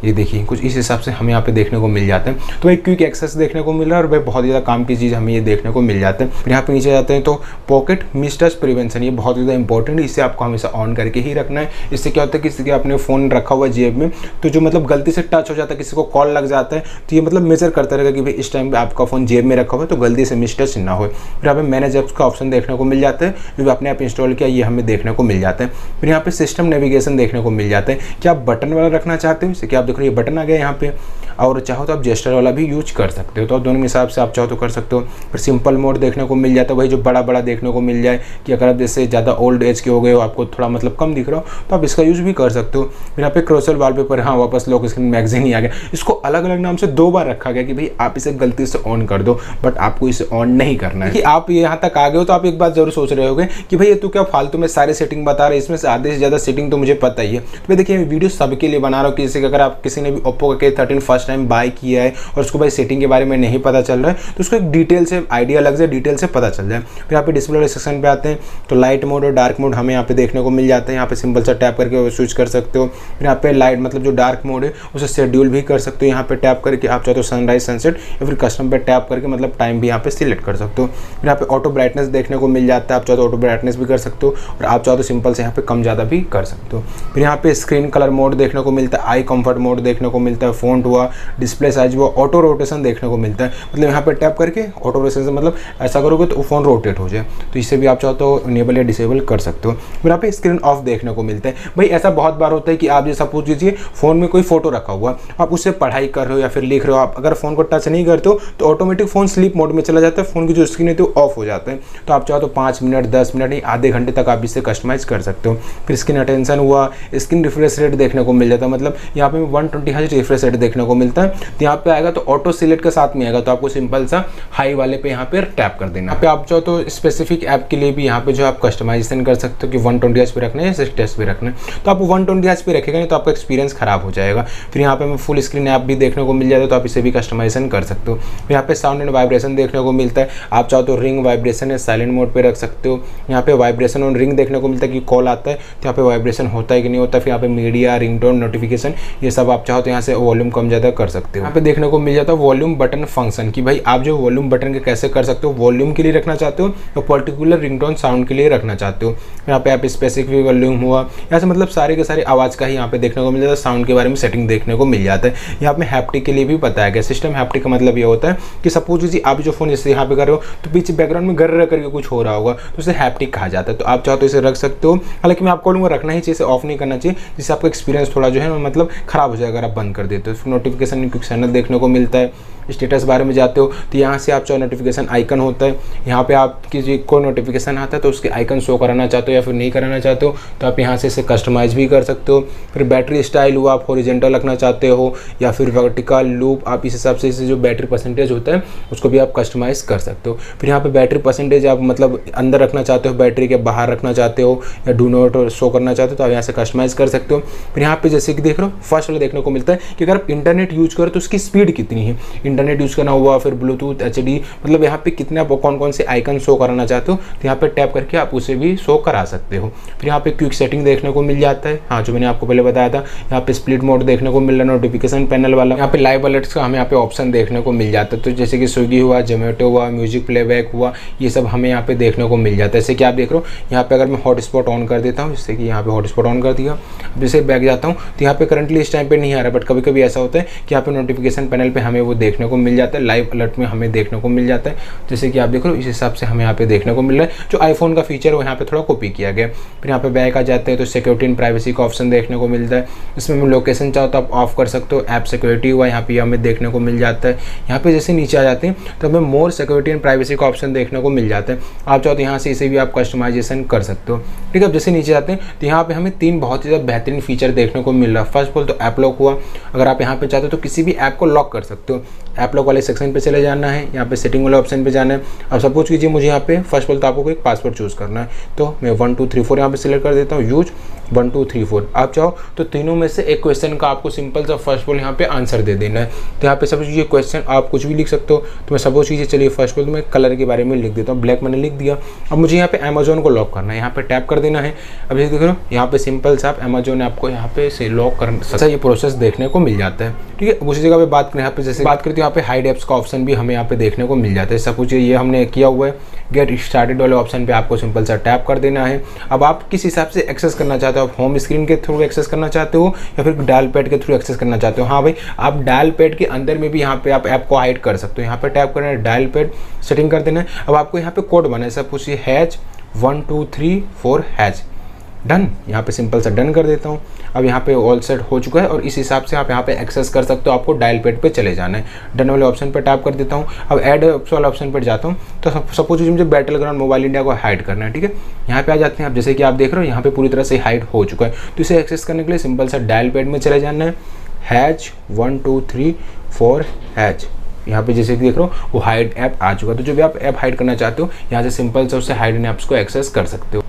ये देखिए कुछ इस हिसाब से हमें यहाँ पे देखने को मिल जाता है। तो भाई क्विक एक्सेस देखने को मिल रहा है और भाई बहुत ज़्यादा काम की चीज़ हमें ये देखने को मिल जाता है। फिर यहाँ पे नीचे जाते हैं तो पॉकेट मिसटच प्रिवेंशन, ये बहुत ज़्यादा इंपॉर्टेंट है, इसे आपको हमेशा ऑन करके ही रखना है। इससे क्या होता है, किसी के आपने फ़ोन रखा हुआ जेब में तो जो मतलब गलती से टच हो जाता है, किसी को कॉल लग जाता है, तो ये मतलब मेजर करता रहेगा कि भाई इस टाइम पर आपका फ़ोन जेब में रखा हुआ है तो गलती से मिसटच ना हो। फिर यहाँ पे मैनेज ऐप्स का ऑप्शन देखने को मिल जाता है, जो भी आपने ऐप इंस्टॉल किया ये हमें देखने को मिल जाता है। फिर यहाँ पे सिस्टम नेविगेशन देखने को मिल जाता है। क्या आप बटन वाला रखना चाहते हो, जैसे कि आप देख रहे हो ये बटन आ गया पे, और चाहो तो आप जेस्टर वाला भी यूज कर सकते हो। तो दोनों के हिसाब से आप चाहो तो कर सकते हो। फिर सिंपल मोड देखने को मिल जाता है, वही जो बड़ा बड़ा देखने को मिल जाए कि अगर आप जैसे ज़्यादा ओल्ड एज के हो गए हो, आपको थोड़ा मतलब कम दिख रहा हो तो आप इसका यूज़ भी कर सकते हो। फिर यहाँ पे क्रोसल वॉलपेपर, हाँ वापस लॉक स्क्रीन मैगजीन ही आ गया। इसको अलग अलग नाम से 2 बार रखा गया कि भाई आप इसे गलती से ऑन कर दो, बट आपको इसे ऑन नहीं करना है। कि आप यहाँ तक आ गए हो तो आप एक बात जरूर सोच रहे होगे कि भाई ये तो क्या फालतू में सारे सेटिंग बता रहे हैं, इसमें से आधे से ज़्यादा सेटिंग तो मुझे पता ही है। तो भाई देखिए वीडियो सबके लिए बना रहा हूँ, किसी अगर आप किसी ने भी ओप्पो का K13 फर्स्ट टाइम बाय किया है और उसको भाई सेटिंग के बारे में नहीं पता चल रहा है तो उसको एक डिटेल से आइडिया लग जाए, डिटेल से पता चल जाए। फिर यहाँ पे डिस्प्ले सेक्शन पे आते हैं तो लाइट मोड और डार्क मोड हमें यहाँ पे देखने को मिल जाता है। यहाँ पे सिंपल सा टैप करके स्विच कर सकते हो। फिर यहाँ पे लाइट मतलब जो डार्क मोड है उसे शेड्यूल भी कर सकते हो। यहाँ पे टैप करके आप चाहो तो सनराइज सनसेट या फिर कस्टम पे टैप करके मतलब टाइम भी यहाँ पे सिलेक्ट कर सकते हो। फिर यहाँ पे ऑटो ब्राइटनेस देखने को मिल जाता है, आप चाहो तो ऑटो ब्राइटनेस भी कर सकते हो और आप चाहो तो सिंपल से यहाँ पे कम ज़्यादा भी कर सकते हो। फिर यहाँ पे स्क्रीन कलर मोड देखने को मिलता है, आई कंफर्ट मोड देखने को मिलता है, फ़ॉन्ट हुआ, डिस्प्ले साइज हुआ, ऑटो रोटेशन देखने को मिलता है। मतलब यहाँ पे टैप करके ऑटो रोटेशन मतलब ऐसा करोगे तो फ़ोन रोटेट हो जाए, तो इससे भी आप चाहो तो इनेबल या डिसेबल कर सकते हो। फिर यहाँ पे स्क्रीन ऑफ देखने को मिलता है। भाई ऐसा बहुत बार होता है कि आप जैसा पूछ लीजिए फ़ोन में कोई फोटो रखा हुआ, आप उससे पढ़ाई कर रहे हो या फिर लिख रहे हो, आप अगर फ़ोन को टच नहीं करते हो तो ऑटोमेटिक फ़ोन स्लीप मोड में चला जाता है, फ़ोन की जो स्क्रीन है तो ऑफ हो जाता है। तो आप चाहो तो 5 मिनट 10 मिनट नहीं आधे घंटे तक आप इससे कस्टमाइज़ कर सकते हो। फिर स्क्रीन अटेंशन हुआ, स्क्रीन रिफ्रेश रेट देखने को मिल जाता है, मतलब यहाँ पे 120 हर्ट्ज रिफ्रेश रेट देखने को मिलता है। तो यहाँ पे आएगा तो ऑटो सिलेक्ट के साथ में आएगा, तो आपको सिंपल सा हाई वाले पे यहाँ पे टैप कर देना। यहाँ पे आप चाहो तो स्पेसिफिक ऐप के लिए भी यहाँ पे जो आप कस्टमाइजेशन कर सकते हो कि 120 पे रखना है या 60 पे रखना है। तो आप 120 पे रखेगा नहीं तो आपका एक्सपीरियंस खराब हो जाएगा। फिर यहाँ पे हमें फुल स्क्रीन ऐप भी देखने को मिल जाता है, तो आप इसे भी कस्टमाइजेशन कर सकते हो। फिर यहाँ पे साउंड एंड वाइब्रेशन देखने को मिलता है, आप चाहो तो रिंग वाइब्रेशन है साइलेंट मोड पे रख सकते हो। यहाँ पे वाइब्रेशन और रिंग देखने को मिलता है कि कॉल आता है तो यहाँ पे वाइब्रेशन होता है कि नहीं होता। फिर यहाँ पे मीडिया, रिंगटोन, नोटिफिकेशन, ये सब आप चाहो तो यहाँ से वॉल्यूम कम ज़्यादा कर सकते हो। यहाँ पे देखने को मिल जाता है वॉल्यूम बटन फंक्शन कि भाई आप जो वॉल्यूम बटन के कैसे कर सकते हो, वॉल्यूम के लिए रखना चाहते हो तो पर्टिकुलर रिंगटोन साउंड के लिए रखना चाहते हो। यहाँ पे आप स्पेसिफिक वॉल्यूम हुआ, यहाँ से मतलब सारे के सारे आवाज़ का ही यहाँ पे देखने को मिल जाता है। साउंड के बारे में सेटिंग देखने को मिल जाता है। यहाँ पे हैप्टिक के लिए भी बताया गया। सिस्टम हैप्टिक का मतलब ये होता है कि सपोज जी आप जो फोन जैसे यहाँ पे कर रहे हो तो पीछे बैकग्राउंड में गर करके कुछ हो रहा होगा तो उसे हैप्टिक कहा जाता है। तो आप चाहो तो इसे रख सकते हो, हालांकि मैं आपको बोलूँगा रखना ही चाहिए, ऑफ नहीं करना चाहिए, जिससे आपका एक्सपीरियंस थोड़ा जो है मतलब खराब हो जाएगा अगर आप बंद कर देते हो। फिर नोटिफिकेशन क्विक चैनल देखने को मिलता है। स्टेटस बारे में जाते हो तो यहाँ से आप चाहो नोटिफिकेशन आइकन होता है, यहाँ पे आपकी कोई नोटिफिकेशन आता है तो उसके आइकन शो कराना चाहते हो या फिर नहीं कराना चाहते हो तो आप यहाँ से इसे कस्टमाइज भी कर सकते हो। फिर बैटरी स्टाइल हुआ, आप हॉरिजॉन्टल रखना चाहते हो या फिर वर्टिकल लूप, आप इस हिसाब से इसे जो बैटरी परसेंटेज होता है उसको भी आप कस्टमाइज कर सकते हो। फिर यहाँ पे बैटरी परसेंटेज आप मतलब अंदर रखना चाहते हो, बैटरी के बाहर रखना चाहते हो या डू नॉट शो करना चाहते हो तो आप यहाँ से कस्टमाइज कर सकते हो। फिर यहाँ पे जैसे कि देख रहे हो फर्स्ट वाला देखने को मिलता है कि अगर आप इंटरनेट यूज करो तो उसकी स्पीड कितनी है, इंटरनेट यूज करना हुआ, फिर ब्लूटूथ, एचडी, मतलब यहाँ पे कितने आप कौन कौन से आइकन शो कराना चाहते हो तो यहाँ पे टैप करके आप उसे भी शो करा सकते हो। फिर यहाँ पे क्विक सेटिंग देखने को मिल जाता है, हाँ जो मैंने आपको पहले बताया था। यहाँ पे स्प्लिट मोड देखने को मिल रहा है, नोटिफिकेशन पैनल वाला। यहाँ पे लाइव अलर्ट्स का हमें यहाँ पे ऑप्शन देखने को मिल जाता है, तो जैसे कि स्विगी हुआ, जोमेटो हुआ, म्यूजिक प्लेबैक हुआ, ये सब हमें यहाँ पे देखने को मिल जाता है। जैसे कि आप देख रहे हो यहाँ पे अगर मैं हॉटस्पॉट ऑन कर देता हूँ, जैसे कि यहाँ पे हॉटस्पॉट ऑन कर दिया, जैसे बैक जाता हूँ तो यहाँ पे करंटली इस टाइम पे नहीं आ रहा, बट कभी कभी ऐसा होता है कि यहाँ पे नोटिफिकेशन पैनल पे हमें वो देखने को मिल जाता है, लाइव अलर्ट में हमें देखने को मिल जाता है। जैसे कि आप देख रहे हो इस हिसाब से हमें यहाँ पे देखने को मिल रहा है। जो आईफोन का फीचर है वो यहाँ पे थोड़ा कॉपी किया गया। फिर यहाँ पे बैक आ जाते हैं तो सिक्योरिटी एंड प्राइवेसी का ऑप्शन देखने को मिलता है। इसमें हम लोकेशन चाहो तो आप ऑफ कर सकते हो। ऐप सिक्योरिटी हुआ, यहाँ पे हमें देखने को मिल जाता है। यहाँ पे जैसे नीचे आ जाते हैं तो हमें मोर सिक्योरिटी एंड प्राइवेसी का ऑप्शन देखने को मिल जाता है। आप चाहो तो यहाँ से इसे भी आप कस्टमाइजेशन कर सकते हो। ठीक है, अब जैसे नीचे जाते हैं तो यहाँ पे हमें 3 बहुत ही ज़्यादा बेहतरीन फीचर देखने को मिल रहा है। फर्स्ट ऑफ ऑल तो ऐप लॉक हुआ, अगर आप यहाँ पे चाहते हो तो किसी भी ऐप को लॉक कर सकते हो। ऐप लॉक वाले सेक्शन पे चले जाना है, यहाँ पे सेटिंग वाले ऑप्शन पे जाना है। अब सपोज कीजिए मुझे यहाँ पे फर्स्ट ऑफ ऑल तो आपको एक पासवर्ड चूज़ करना है, तो मैं 1 2 3 4 यहाँ पे सिलेक्ट कर देता हूँ, यूज 1 2 3 4। आप चाहो तो तीनों में से एक क्वेश्चन का आपको सिंपल सा फर्स्ट ऑफ ऑल यहाँ पे आंसर दे देना है। तो यहाँ पे सपोज कीजिए क्वेश्चन आप कुछ भी लिख सकते हो, तो मैं सपोज कीजिए चलिए फर्स्ट ऑफ ऑल मैं कलर के बारे में लिख देता हूँ, ब्लैक मैंने लिख दिया। अब मुझे यहाँ पे अमेजोन को लॉक करना है, यहाँ पे टैप कर देना है। अब जैसे देख रहे हो यहाँ पे सिंपल सा आप अमेजोन आपको यहाँ पे से लॉक कर सकते हैं, ये प्रोसेस देखने को मिल जाता है। ठीक है, उसी जगह पे बात करें, यहाँ पे जैसे बात करते हैं यहाँ पे हाइड ऐप्स का ऑप्शन भी हमें यहाँ पे देखने को मिल जाता है। सपोज ये हमने किया हुआ है, गेट स्टार्टेड वाले ऑप्शन पे आपको सिंपल सा टैप कर देना है। अब आप किस हिसाब से एक्सेस करना चाहते हो, आप होम स्क्रीन के थ्रू एक्सेस करना चाहते हो या फिर डायल पैड के थ्रू एक्सेस करना चाहते हो। हाँ भाई, आप डायल पैड के अंदर में भी यहाँ पे आप ऐप को हाइड कर सकते हो। यहाँ पे टैप करना है, डायल पैड सेटिंग कर देना है। अब आपको यहाँ पे कोड बना है, सब कुछ हैज 1 2 3 4 हैज डन, यहाँ पे सिंपल सा डन कर देता हूँ। अब यहाँ पे ऑल सेट हो चुका है और इस हिसाब से आप यहाँ पे एक्सेस कर सकते हो। आपको डायल पैड पे चले जाना है, डन वाले ऑप्शन पे टैप कर देता हूँ। अब ऐड वाले ऑप्शन पर जाता हूँ, तो सपोज मुझे बैटल ग्राउंड मोबाइल इंडिया को हाइड करना है। ठीक है, यहाँ पे आ जाते हैं। अब जैसे कि आप देख रहे हो यहाँ पे पूरी तरह से हाइड हो चुका है, तो इसे एक्सेस करने के लिए सिंपल सा डायल पैड में चले जाना है, हैज 1 2 3 4 हैज। यहाँ पे जैसे कि देख रहे हो वो हाइड ऐप आ चुका है। तो जो भी आप ऐप हाइड करना चाहते हो यहाँ से सिंपल से उससे हाइड ऐप्स को एक्सेस कर सकते हो।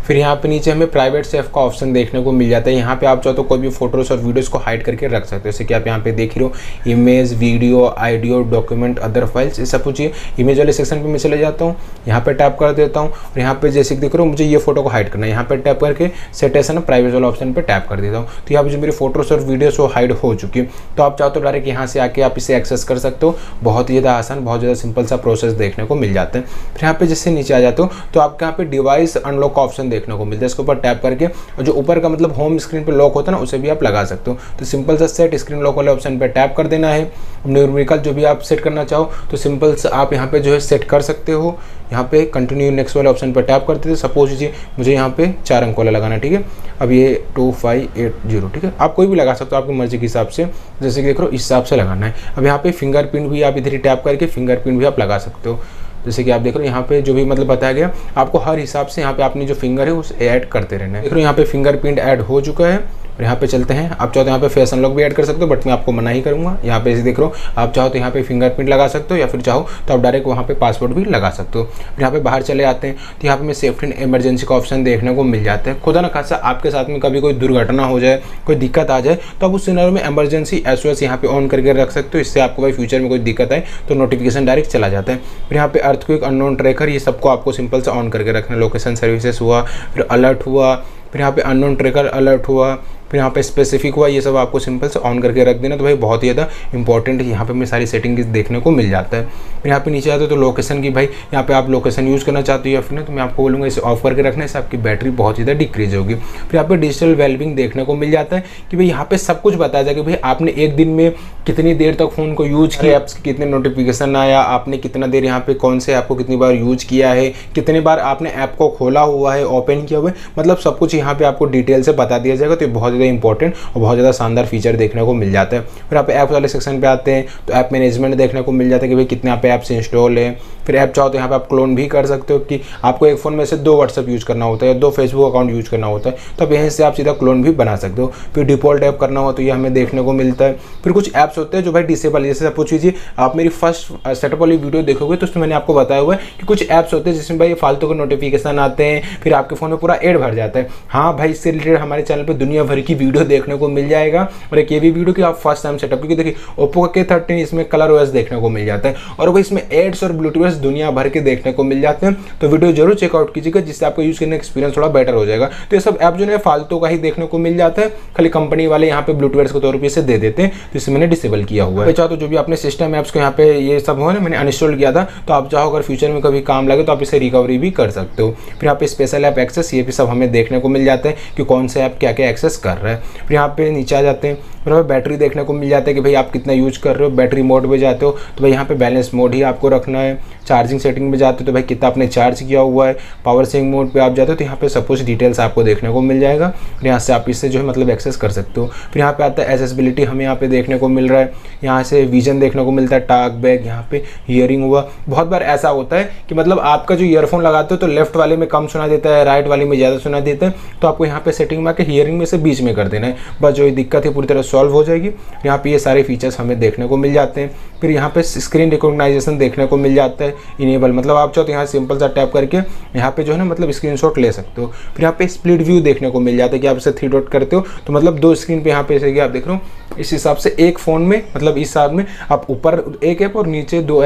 फिर यहाँ पे नीचे हमें प्राइवेट सेफ का ऑप्शन देखने को मिल जाता है। यहाँ पे आप चाहो तो कोई भी फोटोज और वीडियोस को हाइड करके रख सकते हो। जैसे कि आप यहाँ पे देख रहे हो image, video, audio, document, other files, ये सब पूछिए। इमेज वाले सेक्शन पे मैं चले जाता हूँ, यहाँ पे टैप कर देता हूँ और यहाँ पे जैसे कि देख रहे हो मुझे ये फोटो को हाइड करना है, यहाँ पे टैप करके सेटेशन प्राइवेट वाला ऑप्शन पे टैप कर देता हूँ। तो यहाँ पे जो मेरी फोटोज और वीडियोस वो हाइड हो चुकी है। तो आप चाहो तो डायरेक्ट यहाँ से आके आप इसे एक्सेस कर सकते हो। बहुत ही ज़्यादा आसान, बहुत ज़्यादा सिंपल सा प्रोसेस देखने को मिल जाता है। फिर यहाँ पे जैसे नीचे आ जाते हो तो आपके यहाँ पे डिवाइस अनलॉक का ऑप्शन देखने को मिलता है। इसके ऊपर टैप करके और जो ऊपर का मतलब होम स्क्रीन पे लॉक होता है ना, उसे भी आप लगा सकते हो। तो सिंपल सा सेट स्क्रीन लॉक वाले ऑप्शन पे टैप कर देना है। न्यूमेरिकल जो भी आप सेट करना चाहो तो सिंपल से आप यहाँ पे जो है सेट कर सकते हो। यहाँ पे कंटिन्यू नेक्स्ट वाले ऑप्शन पर टैप करते थे। सपोज कीजिए मुझे यहाँ पे 4 अंक वाला लगाना है। ठीक है, अब ये 2580, ठीक है, आप कोई भी लगा सकते हो आपकी मर्जी के हिसाब से, जैसे कि देख रहे हो इस हिसाब से लगाना है। अब यहाँ पे फिंगरप्रिंट भी आप इधर ही टैप करके फिंगरप्रिंट भी आप लगा सकते हो। जैसे कि आप देख रहे हो यहाँ पे जो भी मतलब बताया गया, आपको हर हिसाब से यहाँ पे आपने जो फिंगर है उसे ऐड करते रहना है। देख रहे हो यहाँ पे फिंगरप्रिंट ऐड हो चुका है। और यहाँ पे चलते हैं, आप चाहो तो यहाँ पे फेस अनलॉक भी ऐड कर सकते हो, बट मैं आपको मना ही करूँगा। यहाँ पे देख रहे हो, आप चाहो तो यहाँ पे फिंगरप्रिंट लगा सकते हो, या फिर चाहो तो आप डायरेक्ट वहाँ पे पासवर्ड भी लगा सकते हो। फिर यहाँ पे बाहर चले आते हैं तो यहाँ पे मैं सेफ्टी एंड इमरजेंसी का ऑप्शन देखने को मिल जाता है। खुदा ना खासा आपके साथ में कभी कोई दुर्घटना हो जाए, कोई दिक्कत आ जाए, तो आप उस सिनेरियो में इमरजेंसी SOS यहाँ पे ऑन करके रख सकते हो। इससे आपको भाई फ्यूचर में कोई दिक्कत आए तो नोटिफिकेशन डायरेक्ट चला जाता है। फिर यहाँ पे अर्थक्वेक, अननोन ट्रैकर, ये सबको आपको सिंपल से ऑन करके रखना। लोकेशन सर्विसेज हुआ, फिर अलर्ट हुआ, फिर यहाँ पे अननोन ट्रैकर अलर्ट हुआ, फिर यहाँ पे स्पेसिफिक हुआ, ये सब आपको सिंपल से ऑन करके रख देना। तो भाई बहुत ही ज़्यादा इंपॉर्टेंट है, यहाँ पे हमें सारी सेटिंग देखने को मिल जाता है। फिर यहाँ पे नीचे आते हो तो लोकेशन की, भाई यहाँ पे आप लोकेशन यूज़ करना चाहते हो या फिर नहीं, तो मैं आपको बोलूँगा इसे ऑफ करके रखना, इससे आपकी बैटरी बहुत ज़्यादा डिक्रीज होगी। फिर यहाँ पे डिजिटल वेलबिंग देखने को मिल जाता है कि भाई यहाँ पे सब कुछ बताया जाए कि भाई आपने एक दिन में कितनी देर तक फ़ोन को यूज किया, ऐप्स के कितने नोटिफिकेशन आया, आपने कितना देर यहाँ पे कौन से ऐप को कितनी बार यूज किया है, कितनी बार आपने ऐप को खोला हुआ है, ओपन किया हुआ है, मतलब सब कुछ यहाँ पे आपको डिटेल से बता दिया जाएगा। तो ये बहुत ज़्यादा इंपॉर्टेंट बहुत ज़्यादा शानदार फीचर देखने को मिल जाता है। फिर आप ऐप वाले सेक्शन पे आते हैं तो ऐप मैनेजमेंट देखने को मिल जाता है कि भाई कितने आप ऐप्स इंस्टॉल है। फिर ऐप चाहो तो यहाँ पे आप क्लोन भी कर सकते हो कि आपको एक फ़ोन में से 2 व्हाट्सअप यूज़ करना होता है या 2 फेसबुक अकाउंट यूज़ करना होता है, तो अब यहीं से आप सीधा क्लोन भी बना सकते हो। फिर डिफ़ॉल्ट ऐप करना हो तो ये हमें देखने को मिलता है। फिर कुछ ऐप्स होते हैं जो भाई डिसेबल, जैसे सपोज कीजिए आप मेरी फर्स्ट सेटअप वाली वीडियो देखोगे तो उसमें मैंने आपको बताया हुआ है कि कुछ ऐप्स होते हैं जिसमें भाई फालतू के नोटिफिकेशन आते हैं, फिर आपके फ़ोन में पूरा एड भर जाता है। हाँ भाई, इससे रिलेटेड हमारे चैनल पर दुनिया भर की वीडियो देखने को मिल जाएगा। और एक ये भी वीडियो कि आप फर्स्ट टाइम सेटअप, क्योंकि देखिए ओप्पो के K13 इसमें कलर OS देखने को मिल जाता है और वो इसमें एड्स और ब्लूटूथ दुनिया भर के देखने को मिल जाते हैं। तो वीडियो जरूर चेकआउट कीजिएगा, जिससे आपका यूज करने का एक्सपीरियंस थोड़ा बेटर हो जाएगा। तो ये सब ऐप जो है फालतू का ही देखने को मिल जाता है, खाली कंपनी वाले यहाँ पे ब्लूटूथ के तौर पर इसे दे देते हैं, तो इसे मैंने डिसेबल किया हुआ है। चाहो तो जो भी आपने सिस्टम ऐप्स को यहाँ पे ये सब हो ना मैंने अनइंस्टॉल किया था, तो आप चाहो अगर फ्यूचर में कभी काम लगे तो आप इसे रिकवरी भी कर सकते हो। फिर यहाँ पे स्पेशल ऐप एक्सेस, ये भी सब हमें देखने को मिल जाता है कि कौन से ऐप क्या क्या एक्सेस कर रहा है। फिर यहाँ पे नीचे आ जाते हैं, फिर हमें बैटरी देखने को मिल जाता है कि भाई आप कितना यूज कर रहे हो। बैटरी मोड में जाते हो तो भाई यहाँ पे बैलेंस मोड ही आपको रखना है। चार्जिंग सेटिंग में जाते हो तो भाई कितना आपने चार्ज किया हुआ है। पावर सेविंग मोड पे आप जाते हो तो यहाँ पे सब कुछ डिटेल्स आपको देखने को मिल जाएगा। यहाँ से आप इससे जो है मतलब एक्सेस कर सकते हो। फिर यहाँ पे आता है एसेसिबिलिटी, हमें यहाँ पे देखने को मिल रहा है। यहाँ से विजन देखने को मिलता है, टॉक बैक, यहाँ पे हियरिंग हुआ। बहुत बार ऐसा होता है कि मतलब आपका जो ईयरफोन लगाते हो तो लेफ्ट वाले में कम सुना देता है, राइट वाले में ज़्यादा सुना देता है, तो आपको यहाँ पे सेटिंग में आके हियरिंग में से बीच में कर देना है, बस जो दिक्कत है पूरी तरह सॉल्व हो जाएगी। यहाँ पे ये सारे फीचर्स हमें देखने को मिल जाते हैं। फिर यहाँ पे स्क्रीन रिकॉग्नाइजेशन देखने को मिल जाता है इनेबल, मतलब आप चाहो तो यहाँ सिंपल सा टैप करके यहाँ पे जो है ना मतलब स्क्रीनशॉट ले सकते हो। फिर यहाँ पे स्प्लिट व्यू देखने को मिल जाता है कि आप इसे 3 डॉट करते हो तो मतलब 2 स्क्रीन पे यहाँ पे जैसे कि आप देख रहे हो इस हिसाब से एक फ़ोन में मतलब इस हिसाब में आप ऊपर एक ऐप और नीचे 2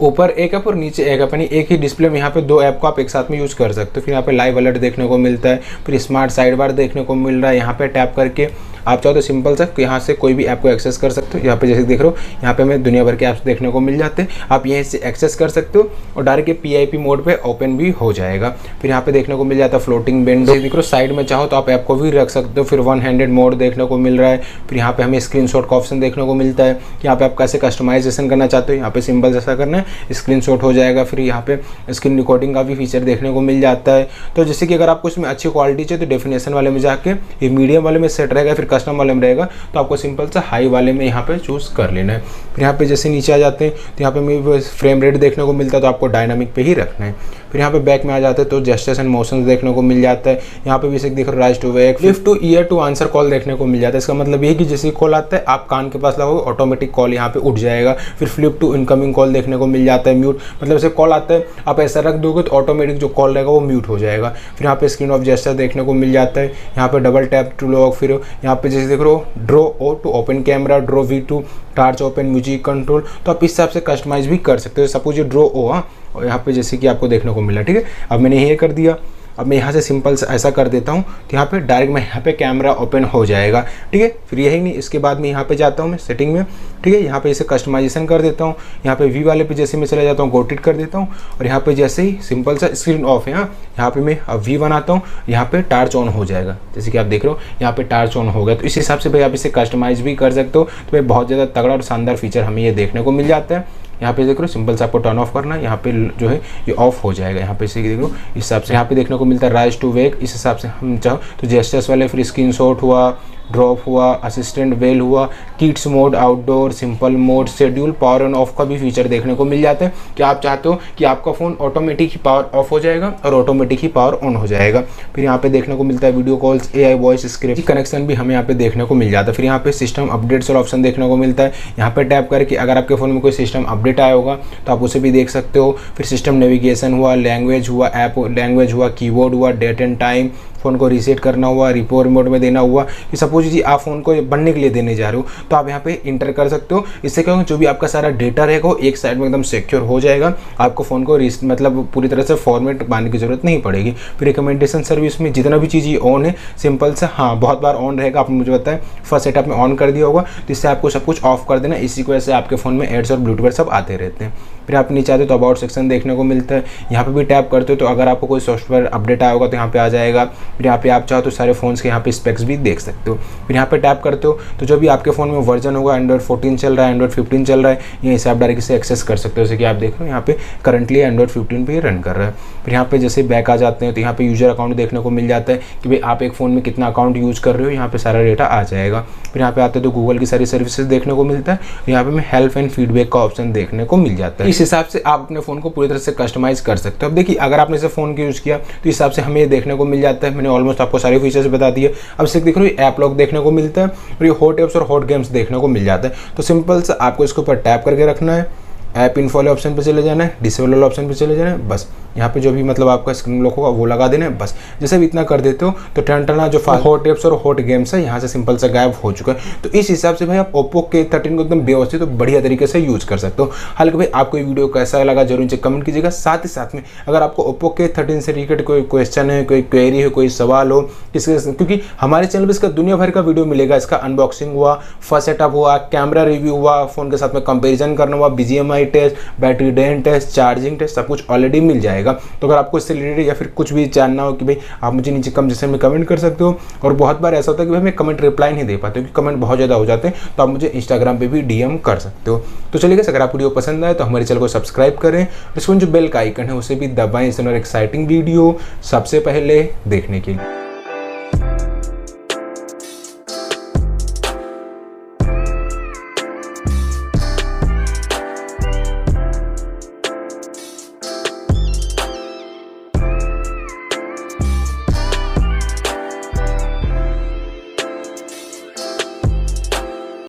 ऊपर एक ऐप और नीचे एक ऐप, यानी एक ही डिस्प्ले में यहाँ पे 2 ऐप को आप एक साथ में यूज़ कर सकते हो। फिर यहाँ पे लाइव अलर्ट देखने को मिलता है। फिर स्मार्ट साइड बार देखने को मिल रहा है। यहाँ पे टैप करके आप चाहो तो सिंपल सा यहाँ से कोई भी ऐप को एक्सेस कर सकते हो। यहाँ पे जैसे देख रहे हो यहाँ पे हमें दुनिया भर के ऐप्स देखने को मिल जाते हैं, आप यहीं से एक्सेस कर सकते हो और डायरेक्ट PIP मोड पे ओपन भी हो जाएगा। फिर यहाँ पे देखने को मिल जाता है फ्लोटिंग बेंड, देख रहे हो साइड में चाहो तो आप ऐप को भी रख सकते हो। फिर 1 हैंडेड मोड देखने को मिल रहा है। फिर यहाँ पे हमें स्क्रीनशॉट का ऑप्शन देखने को मिलता है, यहाँ पे आप कैसे कस्टमाइजेशन करना चाहते हो, यहाँ पे सिंपल जैसा करना है स्क्रीनशॉट हो जाएगा। फिर यहाँ पे स्क्रीन रिकॉर्डिंग का भी फीचर देखने को मिल जाता है। तो जैसे कि अगर आपको इसमें अच्छी क्वालिटी चाहिए तो डेफिनेशन वाले में जाके ये मीडियम वाले में सेट रहेगा, फिर कस्टम वाले में रहेगा तो आपको सिंपल सा हाई वाले में यहाँ पे चूज कर लेना है। फिर यहाँ पे जैसे नीचे आ जाते हैं तो यहाँ पे फ्रेम रेट देखने को मिलता है, तो आपको डायनामिक पे ही रखना है। फिर यहाँ पे बैक में आ जाते हैं तो जेस्चर्स एंड मोशंस देखने को मिल जाता है। यहाँ पे भी देख रहे हो raise to wake, lift to ear to answer call देखने को मिल जाता है। इसका मतलब ये कि जैसे कॉल आता है आप कान के पास लगाओगे ऑटोमेटिक कॉल यहाँ पे उठ जाएगा। फिर फ्लिप टू इनकमिंग कॉल देखने को मिल जाता है। म्यूट, मतलब जैसे कॉल आता है आप ऐसा रख दोगे तो ऑटोमेटिक जो कॉल रहेगा वो म्यूट हो जाएगा। फिर यहाँ पे स्क्रीन ऑफ जेस्चर देखने को मिल जाता है। यहाँ पे डबल टैप टू लॉक, फिर यहाँ पे जैसे देख रहे हो draw O to open camera, draw V to torch open music control, तो आप इस हिसाब से कस्टमाइज भी कर सकते हो। सपोज ये ड्रॉ ओ और यहाँ पे जैसे कि आपको देखने को मिला, ठीक है। अब मैंने ये कर दिया, अब मैं यहाँ से सिंपल से ऐसा कर देता हूँ तो यहाँ पे डायरेक्ट मैं यहाँ पे कैमरा ओपन हो जाएगा, ठीक है। फिर यही नहीं, इसके बाद मैं यहाँ पे जाता हूँ मैं सेटिंग में, ठीक है। यहाँ पे इसे कस्टमाइजेशन कर देता हूँ। यहाँ पे वी वाले पे जैसे मैं चला जाता हूँ गोटिट कर देता हूँ और यहाँ पे जैसे ही सिंपल सा स्क्रीन ऑफ है, यहाँ पे मैं अब वी बनाता हूँ, यहाँ पे टार्च ऑन हो जाएगा। जैसे कि आप देख रहे हो यहाँ पे टार्च ऑन हो गया। तो इस हिसाब से भाई आप इसे कस्टमाइज भी कर सकते हो। तो भाई बहुत ज़्यादा तगड़ा और शानदार फीचर हमें ये देखने को मिल जाता है। यहाँ पे देख रहे हो सिंपल से आपको टर्न ऑफ करना है, यहाँ पे जो है ये ऑफ हो जाएगा। यहाँ पे इसे देख लो इस हिसाब से यहाँ पे देखने को मिलता है राइज टू वेक। इस हिसाब से हम चाहो तो जेस्चर्स वाले, फिर स्क्रीनशॉट हुआ, ड्रॉप हुआ, असिस्टेंट वेल हुआ, kids mode, outdoor, simple mode, schedule, power on off का भी फीचर देखने को मिल जाते हैं कि आप चाहते हो कि आपका phone automatic he power of हो जाएगा और ऑटोमेटिक ही पावर ऑन हो जाएगा। फिर यहाँ पे देखने को मिलता है video calls, AI voice script connection भी हमें यहाँ पे देखने को मिल जाता है। फिर यहाँ पे सिस्टम अपडेट्स और ऑप्शन देखने को मिलता है। यहाँ पे टैप करके अगर आपके फ़ोन में कोई सिस्टम अपडेट आया होगा तो आप उसे भी देख सकते हो। फिर सिस्टम नेविगेशन हुआ, लैंग्वेज हुआ, ऐप लैंग्वेज हुआ, कीबोर्ड हुआ, डेट एंड टाइम, फ़ोन को रीसेट करना हुआ, रिपोर्ट मोड में देना हुआ कि सपोज जी आप फ़ोन को बनने के लिए देने जा रहे हो तो आप यहाँ पे इंटर कर सकते हो। इससे क्या होगा, जो भी आपका सारा डेटा रहेगा वो एक साइड में एकदम सिक्योर हो जाएगा। आपको फ़ोन को मतलब पूरी तरह से फॉर्मेट पाने की ज़रूरत नहीं पड़ेगी। फिर रिकमेंडेशन सर्विस में जितना भी चीज़ ये ऑन है, सिंपल से हाँ बहुत बार ऑन रहेगा। आपने मुझे बताया फर्स्ट सेटअप में ऑन कर दिया होगा, तो इससे आपको सब कुछ ऑफ कर देना। इसी की वजह से आपके फ़ोन में एड्स और ब्लूटूथ सब आते रहते हैं। फिर आप नीचे आते हो तो अबाउट सेक्शन देखने को मिलता है। यहाँ पे भी टैप करते हो तो अगर आपको कोई सॉफ्टवेयर अपडेट आया होगा तो यहाँ पे आ जाएगा। फिर यहाँ पे आप चाहो तो सारे फ़ोन्स के यहाँ पे स्पेक्स भी देख सकते हो। फिर यहाँ पे टैप करते हो तो जो भी आपके फ़ोन में वर्जन होगा, एंड्रॉइड 14 चल रहा है, एंड्रॉइड 15 चल रहा है, यहीं से आप डायरेक्ट से एक्सेस कर सकते हो। जैसे कि आप देख रहे हो यहाँ पे करंटली एंड्रॉइड 15 पे ही रन कर रहा है। फिर यहाँ पे जैसे बैक आ जाते हैं तो यहाँ पे यूजर अकाउंट देखने को मिल जाता है कि भाई आप एक फ़ोन में कितना अकाउंट यूज़ कर रहे हो, यहाँ पे सारा डेटा आ जाएगा। फिर यहाँ पे आते तो गूगल की सारी सर्विसेज देखने को मिलता है। यहाँ पे हेल्प एंड फीडबैक का ऑप्शन देखने को मिल जाता है। इस हिसाब से आप अपने फ़ोन को पूरी तरह से कस्टमाइज कर सकते हो। अब देखिए अगर आपने इसे फ़ोन को यूज़ किया तो इस हिसाब से हमें ये देखने को मिल जाता है। मैंने ऑलमोस्ट आपको सारे फीचर्स बता दिए। अब से देख रहे हो ऐप लॉक देखने को मिलता है और ये हॉट एप्स और हॉट गेम्स देखने को मिल जाता है। तो सिंपल से आपको इसके ऊपर टैप करके रखना है, ऐप इन्फो वाले ऑप्शन पे चले जाना है, डिसेबल वाले ऑप्शन पे चले जाना है। बस यहाँ पे जो भी मतलब आपका स्क्रीन लॉक होगा वो लगा देना है। बस जैसे भी इतना कर देते हो तो टर्न जो हॉट एप्स और हॉट गेम्स है यहाँ से सिंपल से गायब हो चुका है। तो इस हिसाब से भाई आप ओप्पो K13 को एकदम व्यवस्थित तो बढ़िया तरीके से यूज़ कर सकते हो। हालांकि भाई आपको ये वीडियो कैसा लगा जरूर नीचे कमेंट कीजिएगा। साथ ही साथ में अगर आपको ओप्पो K13 से रिलेटेड कोई क्वेश्चन है, कोई क्वेरी है, कोई सवाल हो, क्योंकि हमारे चैनल पर इसका दुनिया भर का वीडियो मिलेगा। इसका अनबॉक्सिंग हुआ, फर्स्ट सेटअप हुआ, कैमरा रिव्यू हुआ, फ़ोन के साथ में कंपेरिजन करना हुआ, BGMI test, battery drain test, charging test, सब कुछ ऑलरेडी मिल जाएगा। तो अगर आपको इससे रिलेटेड या फिर कुछ भी जानना हो कि भाई आप मुझे नीचे कमेंट सेक्शन में कमेंट कर सकते हो। और बहुत बार ऐसा होता है कि भाई मैं कमेंट रिप्लाई नहीं दे पाता क्योंकि कमेंट बहुत ज़्यादा हो जाते हैं, तो आप मुझे इंस्टाग्राम पे भी DM कर सकते हो। तो चलिए अगर आप वीडियो पसंद आए तो हमारे चैनल को सब्सक्राइब करें और इसमें जो बेल का आइकन है उसे भी दबाएं इस तरह एक्साइटिंग वीडियो सबसे पहले देखने के लिए।